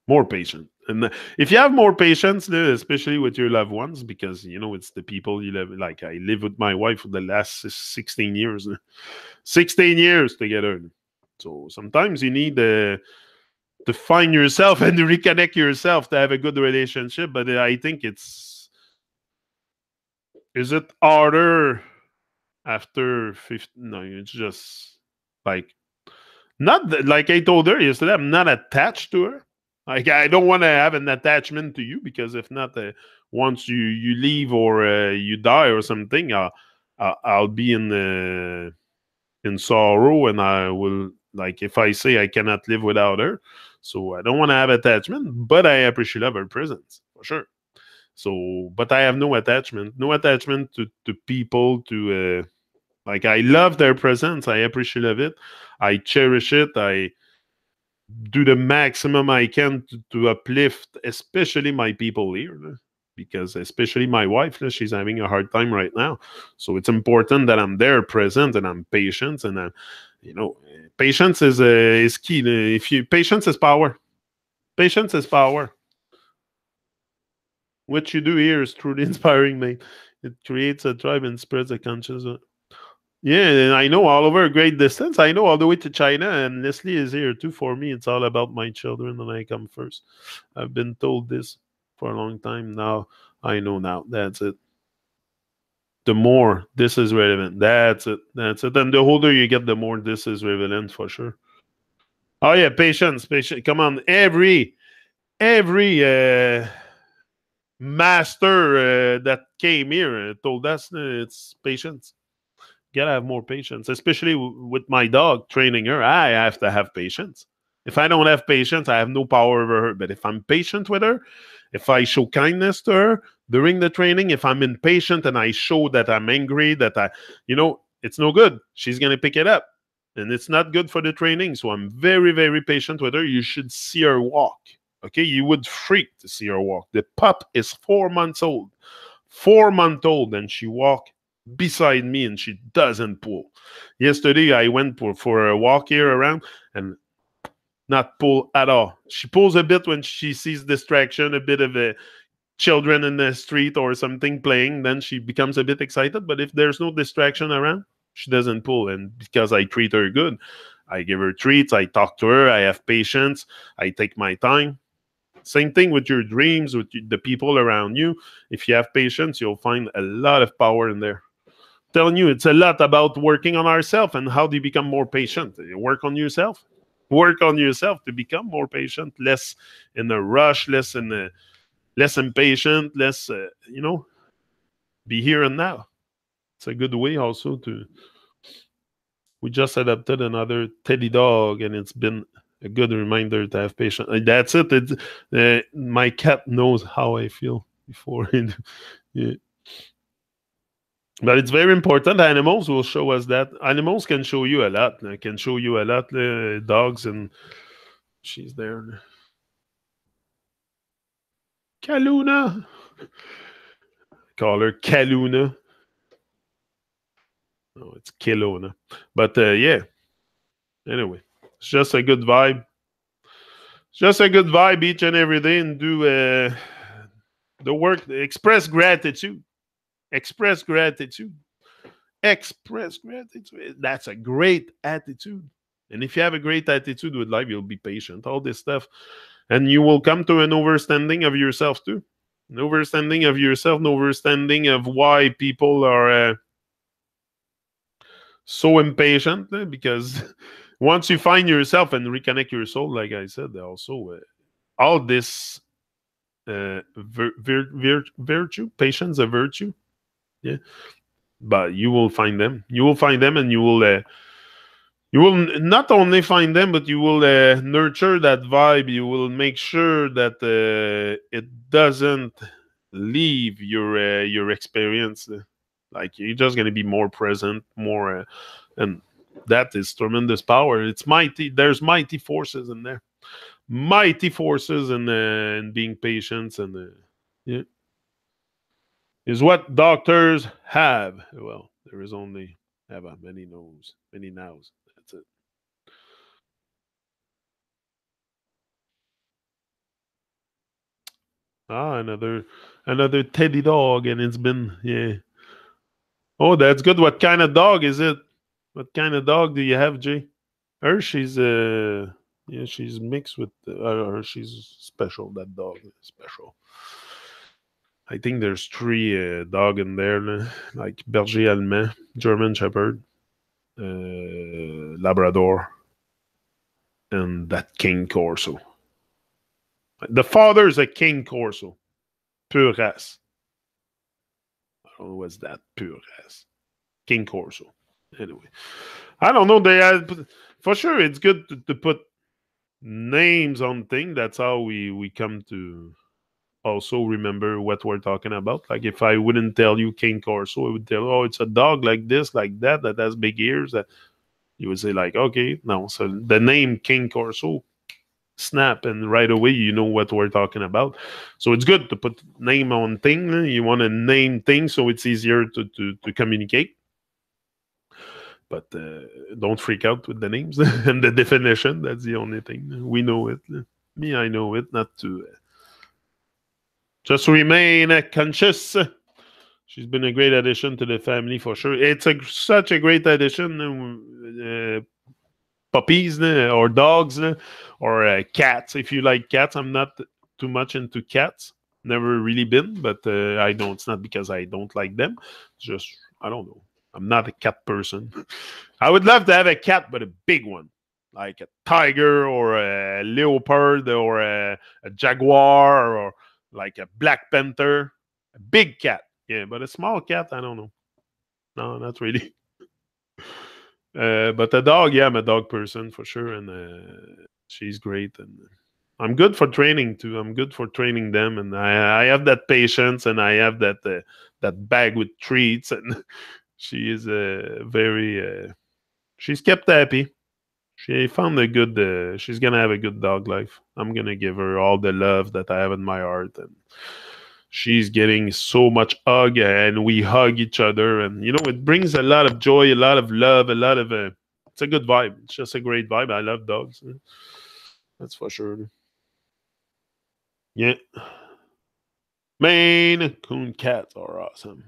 more patient. And if you have more patience, especially with your loved ones, because it's the people you live. Like, I live with my wife for the last 16 years, 16 years together. So sometimes you need to find yourself and to reconnect yourself to have a good relationship. But I think is it harder after 50? No, it's just like, not like I told her yesterday, I'm not attached to her. Like, I don't want to have an attachment to you, because if not, once you leave or you die or something, I'll be in sorrow, and I will, like, if I say I cannot live without her, so I don't want to have attachment, but I appreciate her presence for sure. So, but I have no attachment to people, to like, I love their presence, I appreciate it, I cherish it, I do the maximum I can to uplift, especially my people here, because especially my wife, she's having a hard time right now. So it's important that I'm there, present, and I'm patient, and I'm, patience is key. If you patience is power. Patience is power. What you do here is truly inspiring, mate. It creates a tribe and spreads a consciousness. Yeah, and I know all over a great distance. I know all the way to China, and Leslie is here too. For me, it's all about my children, and I come first. I've been told this for a long time now. I know now. That's it. The more this is relevant. That's it. That's it. And the older you get, the more this is relevant for sure. Oh yeah, patience, patience. Come on, every master that came here told us it's patience. Gotta have more patience, especially with my dog, training her. I have to have patience. If I don't have patience, I have no power over her. But if I'm patient with her, if I show kindness to her during the training, if I'm impatient and I show that I'm angry, that it's no good. She's gonna pick it up, and it's not good for the training. So I'm very, very patient with her. You should see her walk. Okay, you would freak to see her walk. The pup is 4 months old. 4 month old, and she walked beside me, and she doesn't pull. Yesterday I went for a walk here around, and not pull at all. She pulls a bit when she sees distraction, a bit of a children in the street or something playing, then she becomes a bit excited. But if there's no distraction around, she doesn't pull. And because I treat her good, I give her treats, I talk to her, I have patience, I take my time. Same thing with your dreams, with the people around you. If you have patience, you'll find a lot of power in there. Telling you, it's a lot about working on ourselves. And how do you become more patient? You work on yourself. Work on yourself to become more patient, less in a rush, less impatient, less, be here and now. It's a good way also to. We just adopted another teddy dog, and it's been a good reminder to have patience. That's it. My cat knows how I feel before. Yeah. But it's very important. Animals will show us that. Animals can show you a lot. They can show you a lot. Dogs, and she's there. Kaluna. Call her Kaluna. No, it's Kelowna. But yeah. Anyway, it's just a good vibe. Just a good vibe each and every day, and do the work. Express gratitude. Express gratitude. Express gratitude. That's a great attitude. And if you have a great attitude with life, you'll be patient. All this stuff. And you will come to an understanding of yourself too. An understanding of yourself, an understanding of why people are so impatient, because once you find yourself and reconnect your soul, like I said, also all this virtue, patience, a virtue, yeah. But you will find them. You will find them, and you will not only find them, but you will nurture that vibe. You will make sure that it doesn't leave your experience. Like, you're just gonna be more present, more, and that is tremendous power. It's mighty. There's mighty forces in there. Mighty forces in being patient, and yeah, is what doctors have. Well, there is only have a many no's, many nows. That's it. Ah, another teddy dog, and it's been, yeah. Oh, that's good. What kind of dog is it? What kind of dog do you have, Jay? Her, she's yeah, she's mixed with she's special. That dog is special. I think there's three dog in there, like Berger Allemand, German Shepherd, Labrador, and that King Corso. The father's a King Corso, pure race. I don't know what's that, pure race. King Corso. Anyway, I don't know. They had, for sure, it's good to put names on things. That's how we come to also remember what we're talking about. Like if I wouldn't tell you King Corso, I would tell, oh, it's a dog like this, like that, that has big ears. That you would say like, okay, no. So the name King Corso, snap, and right away you know what we're talking about. So it's good to put name on thing. You want to name things so it's easier to communicate. But don't freak out with the names and the definition. That's the only thing. We know it. Me, I know it. Not to just remain conscious. She's been a great addition to the family for sure. It's such a great addition. Puppies or dogs or cats. If you like cats, I'm not too much into cats. Never really been, but I don't. It's not because I don't like them. It's just I don't know. I'm not a cat person. I would love to have a cat, but a big one, like a tiger or a leopard or a jaguar or like a black panther. A big cat, yeah, but a small cat, I don't know. No, not really. But a dog, yeah, I'm a dog person for sure, and she's great, and I'm good for training too. I'm good for training them, and I have that patience, and I have that bag with treats, and she is very. She's kept happy. She found a good. She's gonna have a good dog life. I'm gonna give her all the love that I have in my heart, and she's getting so much hug, and we hug each other, and it brings a lot of joy, a lot of love, a lot of. It's a good vibe. It's just a great vibe. I love dogs. That's for sure. Yeah. Maine Coon cats are awesome.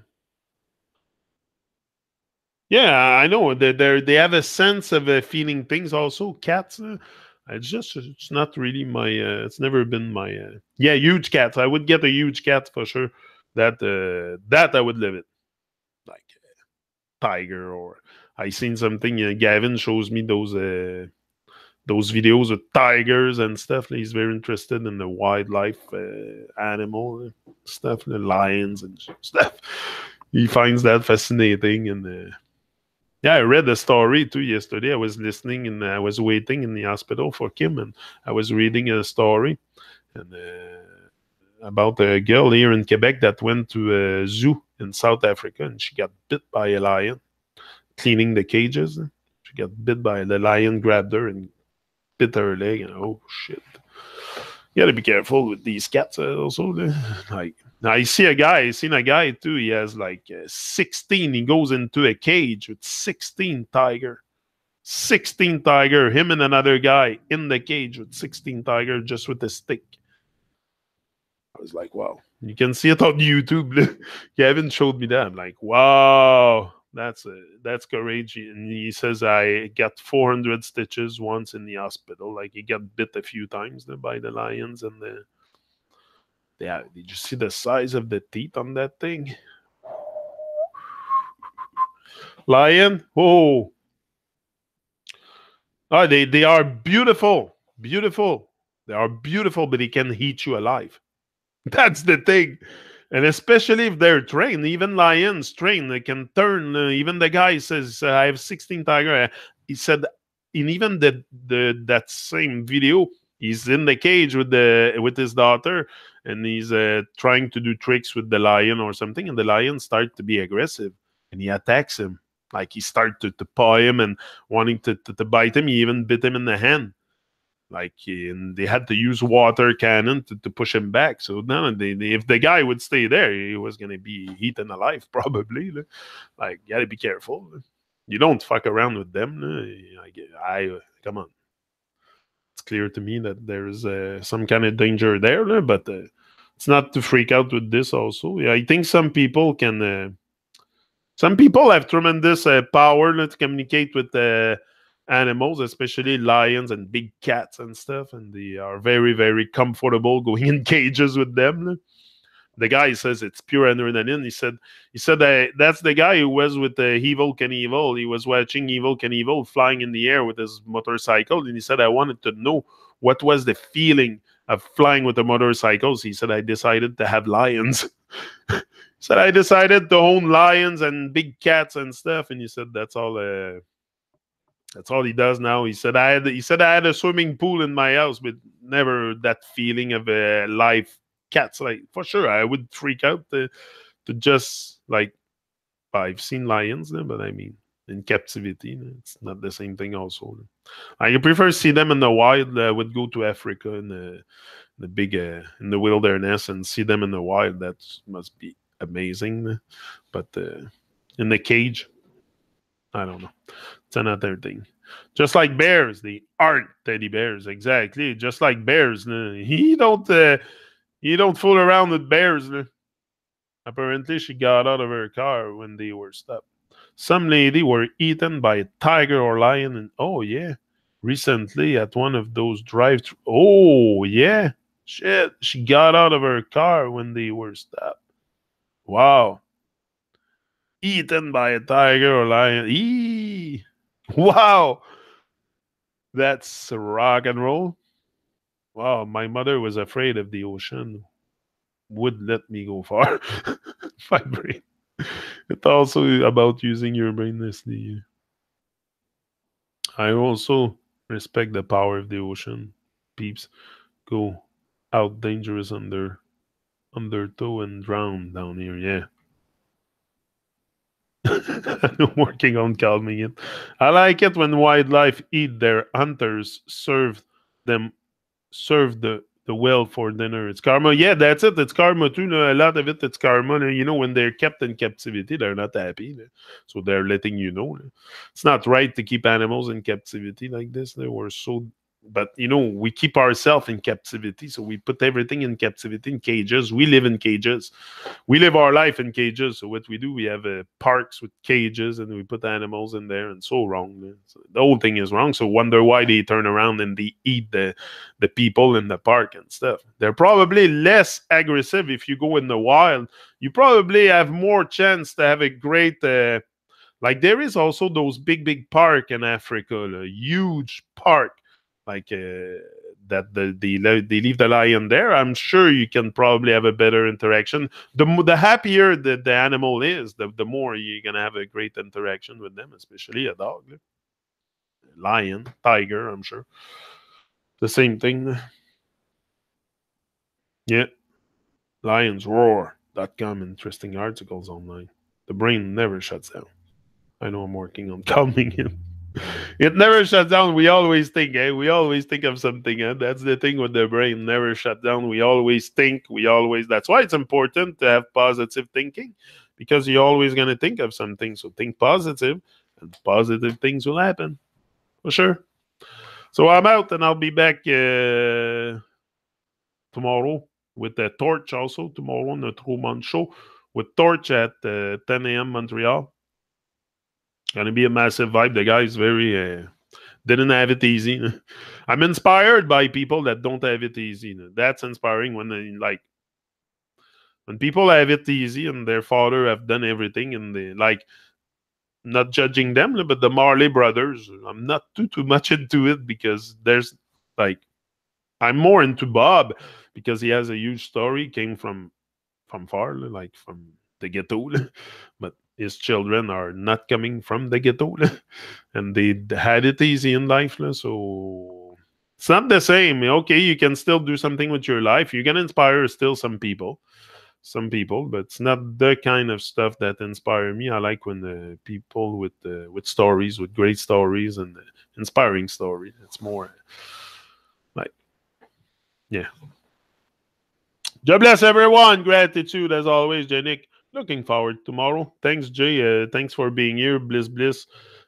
Yeah, I know. They have a sense of feeling things. Also, cats. It's not really my. It's never been my. Yeah, huge cats. I would get a huge cat for sure. That I would live it. Like tiger or I seen something. Gavin shows me those videos of tigers and stuff. He's very interested in the wildlife animal stuff, the lions and stuff. He finds that fascinating. And yeah, I read the story too yesterday. I was listening and I was waiting in the hospital for Kim, and I was reading a story and about a girl here in Quebec that went to a zoo in South Africa, and she got bit by a lion cleaning the cages. She got bit by the lion, grabbed her and bit her leg, and oh shit! You gotta be careful with these cats. Also, like I seen a guy too. He has like 16. He goes into a cage with 16 tiger. 16 tiger. Him and another guy in the cage with 16 tiger, just with a stick. I was like, wow. You can see it on YouTube. Gavin showed me that. I'm like, wow. That's courage. And he says I got 400 stitches once in the hospital. Like he got bit a few times by the lions, and yeah. Did you see the size of the teeth on that thing? Lion, oh, they are beautiful, beautiful. They are beautiful, but they can eat you alive. That's the thing. And especially if they're trained, even lions trained, they can turn. Even the guy says, "I have 16 tiger." He said, in even that same video, he's in the cage with his daughter, and he's trying to do tricks with the lion or something, and the lion starts to be aggressive, and he attacks him. Like he started to paw him and wanting to bite him. He even bit him in the hand. Like, and they had to use water cannon to push him back. So now, if the guy would stay there, he was gonna be eaten alive, probably. Like, you gotta be careful. You don't fuck around with them. Come on. It's clear to me that there's some kind of danger there, but it's not to freak out with this. Also, yeah, I think some people can. Some people have tremendous power to communicate with animals, especially lions and big cats and stuff, and they are very, very comfortable going in cages with them. The guy says it's pure adrenaline. He said that's the guy who was with Evil Knievel. He was watching Evil Knievel flying in the air with his motorcycle, and he said, I wanted to know what was the feeling of flying with the motorcycles. He said, I decided to have lions. Said I decided to own lions and big cats and stuff, and he said that's all he does now. He said I had a swimming pool in my house, but never that feeling of a live cats. Like for sure, I would freak out to just like I've seen lions, but I mean in captivity, it's not the same thing. Also, I prefer see them in the wild. I would go to Africa in the big in the wilderness and see them in the wild. That must be amazing. But in the cage, I don't know. It's another thing. Just like bears, they aren't teddy bears. Exactly. Just like bears. He don't fool around with bears. Apparently, she got out of her car when they were stopped. Some lady were eaten by a tiger or lion, and oh yeah, recently at one of those drive. Oh yeah, shit, she got out of her car when they were stopped. Wow, eaten by a tiger or lion. Eee. Wow, that's rock and roll. Wow, my mother was afraid of the ocean. Would let me go far. My brain. It's also about using your brain, Leslie. I also respect the power of the ocean. Peeps go out dangerous undertow and drown down here. Yeah. I'm working on calming it. I like it when wildlife eat their hunters them serve the whale for dinner. It's karma. Yeah, that's it. It's karma too. No, a lot of it, it's karma. No, you know, when they're kept in captivity, they're not happy. No. So they're letting you know. No. It's not right to keep animals in captivity like this. No. We're so, but you know, we keep ourselves in captivity. So we put everything in captivity in cages. We live in cages. We live our life in cages. So what we do, we have parks with cages, and we put animals in there, and so wrong. Man. So the whole thing is wrong. So wonder why they turn around and they eat the people in the park and stuff. They're probably less aggressive if you go in the wild. You probably have more chance to have a great. Like there is also those big park in Africa, a huge park, like that they leave the lion there. I'm sure you can probably have a better interaction. The happier the animal is, the more you're gonna have a great interaction with them, especially a dog, lion, tiger. I'm sure the same thing. Yeah, lions roar.com. Interesting articles online. The brain never shuts down. I know I'm working on calming him. It never shuts down. We always think, eh? We always think of something. Eh? That's the thing with the brain. Never shut down. We always think. That's why it's important to have positive thinking, because you're always going to think of something. So think positive, and positive things will happen. For sure. So I'm out, and I'll be back tomorrow with the Torch also. Tomorrow on the Truman Show with Torch at 10 a.m. Montreal. Gonna be a massive vibe. The guy's very didn't have it easy. I'm inspired by people that don't have it easy. That's inspiring when when people have it easy and their father have done everything, and they like, not judging them, but the Marley brothers. I'm not too much into it because there's like, I'm more into Bob because he has a huge story. Came from far, like from the ghetto, but his children are not coming from the ghetto, and they had it easy in life. So it's not the same. Okay, you can still do something with your life. You can inspire still some people, but it's not the kind of stuff that inspire me. I like when the people with stories, with great stories and inspiring stories. It's more like, yeah. God bless everyone. Gratitude as always, Janik. Looking forward tomorrow. Thanks, Jay. Thanks for being here. Bliss,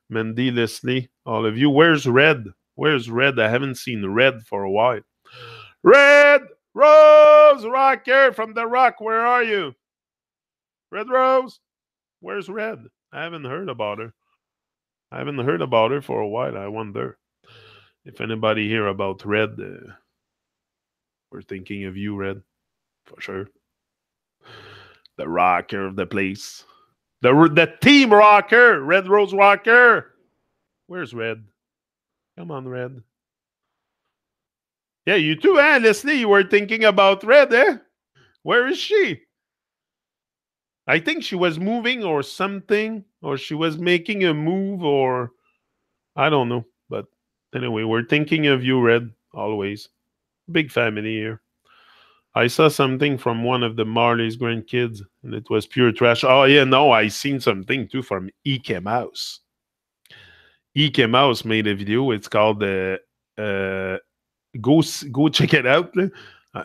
Mandy, Leslie, all of you. Where's Red? Where's Red? I haven't seen Red for a while. Red Rose Rocker from the Rock. Where are you? Red Rose. Where's Red? I haven't heard about her. I haven't heard about her for a while. I wonder if anybody here about Red. We're thinking of you, Red, for sure. The rocker of the place. The team rocker. Red Rose Rocker. Where's Red? Come on, Red. Yeah, you too, eh? Leslie, you were thinking about Red, eh? Where is she? I think she was moving or something, or she was making a move, or I don't know. But anyway, we're thinking of you, Red, always. Big family here. I saw something from one of the Marley's grandkids, and it was pure trash. Oh yeah, no, I seen something too from EK Mouse. EK Mouse made a video. It's called uh go check it out. Uh,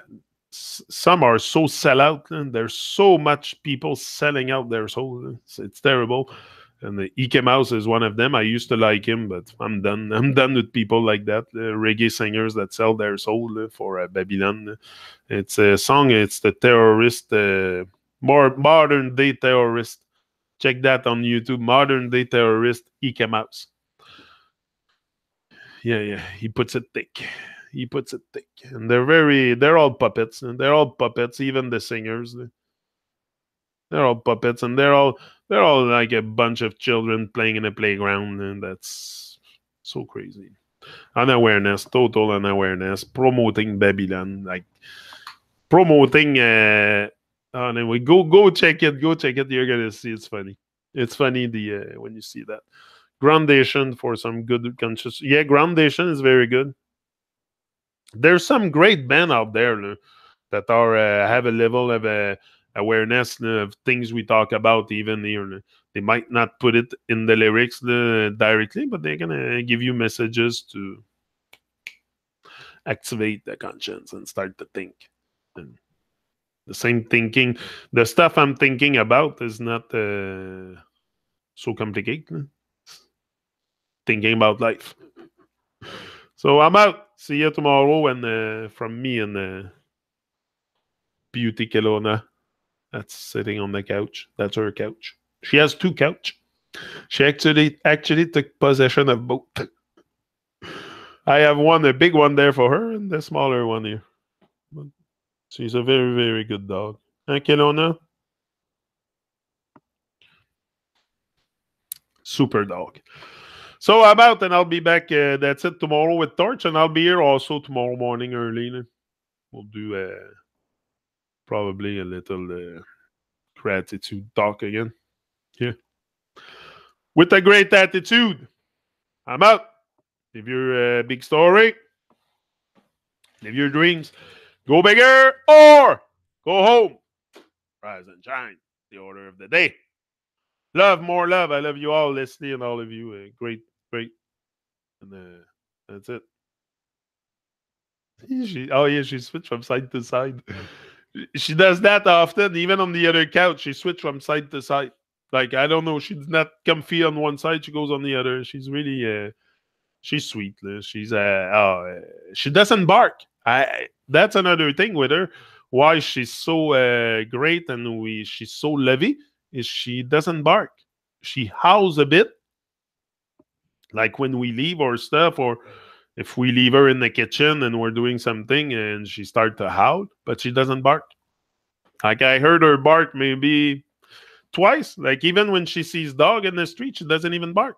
some are so sell out. There's so much people selling out their soul. It's terrible. And the EK Mouse is one of them. I used to like him, but I'm done. I'm done with people like that. Reggae singers that sell their soul for Babylon. It's a song. It's the terrorist, more modern day terrorist. Check that on YouTube. Modern day terrorist EK Mouse. Yeah, yeah. He puts it thick. He puts it thick. And they're all puppets. And they're all puppets, even the singers. They're all puppets and they're all like a bunch of children playing in a playground, and that's so crazy. Unawareness, total unawareness, promoting Babylon, like promoting anyway, go check it. Go check it. You're gonna see it's funny. It's funny the when you see that. Groundation for some good conscious. Yeah, Groundation is very good. There's some great band out there that are have a level of awareness of things we talk about even here. They might not put it in the lyrics directly, but they're gonna give you messages to activate the conscience and start to think. And the same thinking, the stuff I'm thinking about is not so complicated. Thinking about life. So I'm out. See you tomorrow, and from me and Beauty Kelowna. That's sitting on the couch. That's her couch. She has two couch. She actually took possession of both. I have one, a big one there for her, and the smaller one here. But she's a very, very good dog. Huh, Kelowna? Super dog. So I'm out, and I'll be back. That's it tomorrow with Torch, and I'll be here also tomorrow morning early. We'll do probably a little gratitude talk again. Yeah. With a great attitude. I'm out. Live your big story. Live your dreams. Go bigger or go home. Rise and shine. The order of the day. Love, more love. I love you all, Leslie, and all of you. Great, great. And that's it. Oh, yeah, she switched from side to side. She does that often. Even on the other couch, she switched from side to side. Like, I don't know. She's not comfy on one side. She goes on the other. She's really... she's sweet. She's she doesn't bark. That's another thing with her. Why she's so great and she's so lovey is she doesn't bark. She howls a bit, like when we leave or stuff, or if we leave her in the kitchen and we're doing something and she starts to howl, but she doesn't bark. Like I heard her bark maybe twice. Like even when she sees dog in the street, she doesn't even bark.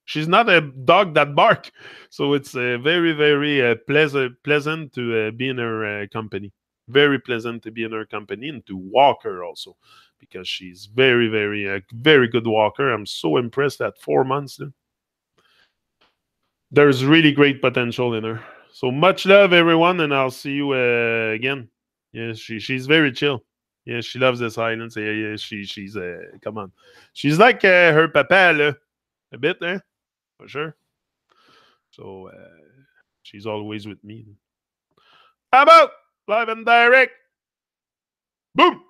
She's not a dog that bark, so it's very, very pleasant to be in her company. Very pleasant to be in her company and to walk her also, because she's very, very, very good walker. I'm so impressed at 4 months. There's really great potential in her. So much love, everyone, and I'll see you again. Yeah, she's very chill. Yeah, she loves the silence. Yeah, yeah, she's come on, she's like her papa, a bit, for sure. So she's always with me. How about live and direct? Boom!